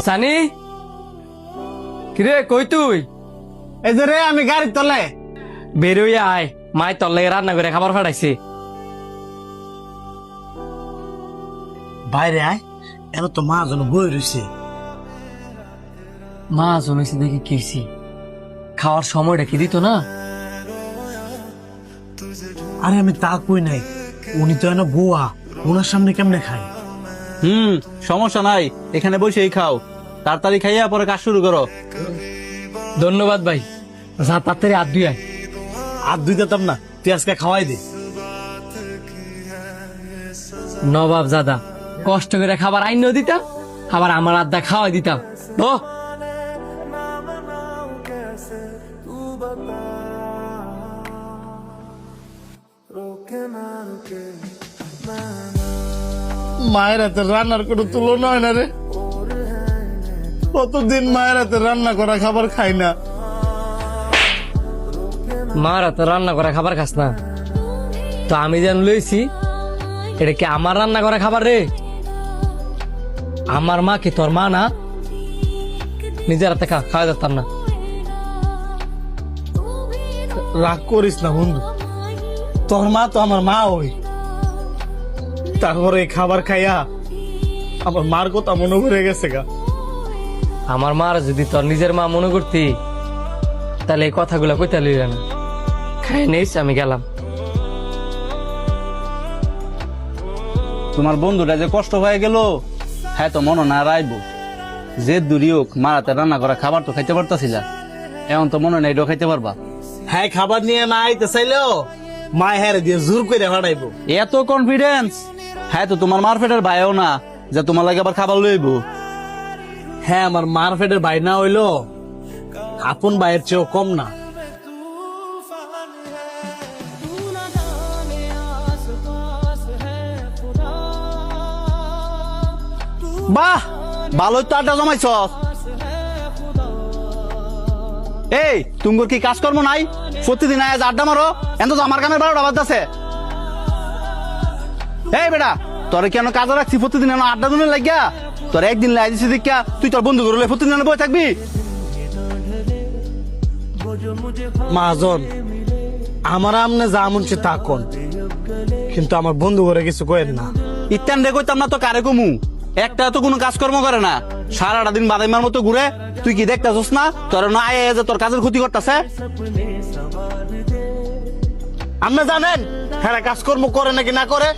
সানি কিরে কই তুই? এই যে রে আমি গাড়ির তলে। বেরোই আয়, মায় তোর লাগে রান্না করে খাবার ফাটাইছে। বাইরে আয়, এর তো মা যেন বই রয়েছে। মা জমেছে দেখে কিছি, খাওয়ার সময়টা কি দিত না? আরে আমি তা কই নাই, উনি তো এনে বুয়া, ওনার সামনে কেমনে খাই? সমস্যা নাই, এখানে বসেই খাও। তাড়াতাড়ি খাইয়া পরে কাজ শুরু করো। ধন্যবাদ ভাই, যা তাড়াতাড়ি হাত ধুই আয়। আর দুই দিতাম না, তুই আজকে খাওয়াই দে। নবাব দাদা কষ্ট করে খাবার আইন দিতাম, আবার আমার আড্ডা খাওয়াই দিতাম। ও মায়ের হাতে রান্নার কোনো তুলনা হয় না রে। কতদিন মায়ের হাতে রান্না করা খাবার খাই না। মার তো রান্না করা খাবার খাস না, তো আমি যেন লইছি এটা কি আমার রান্না করা খাবার রে? আমার মা কি তোর মা না? নিজের হাতে খাওয়া যেতাম না? রাগ করিস না বন্ধু, তোর মা তো আমার মা ওই। তারপরে এই খাবার খাইয়া আমার মার কথা মনে পড়ে গেছে গা। আমার মার যদি তোর নিজের মা মনে করতি তাহলে এই কথাগুলো কইতে লইল না। খাই নিস, আমি গেলাম। তোমার বন্ধুটা যে কষ্ট হয়ে গেল, হ্যাঁ তো মনে না রাইব। যে দূরই হোক, মারাতে রান্না করা খাবার তো খাইতে পারতাছিল, এখন তো মনে নাই এটাও খাইতে পারবা। হ্যাঁ খাবার নিয়ে না আইতে চাইলেও মা হ্যাঁ দিয়ে জোর করে ভাড়াইবো। এত কনফিডেন্স? হ্যাঁ তো তোমার মারফেটের ভাইও না যে তোমার লাগে আবার খাবার লইব। হ্যাঁ আমার মার ফেটের ভাই না হইলো আপন ভাইয়ের চেয়েও কম না। বাহ, ভালোই তো আড্ডা জমাইছ। এই তুমগর কি কাজকর্ম নাই? প্রতিদিন আজ আড্ডা মারো, এত তো আমার কানের 12টা বাজতেছে। এই বেটা, তোর কেন কাজে রাখছি প্রতিদিন আড্ডা দিনে লাগিয়া? তোর একদিন লাই দিছি দেখা তুই তোর বন্ধু করলে প্রতিদিন বই থাকবি? মাজন আমার আমনে যা মনছে তা কোন, কিন্তু আমার বন্ধু করে কিছু কয়েন না। ইত্যান রে কইতাম না তো কারে কমু? একটা তো কোনো কাজকর্ম করে না, সারাটা দিন বাদাইমার মতো ঘুরে। তুই কি দেখতাছস না তোর না আয় যে তোর কাজের ক্ষতি করতেছে? আপনি জানেন হ্যাঁ কাজকর্ম করে নাকি না করে?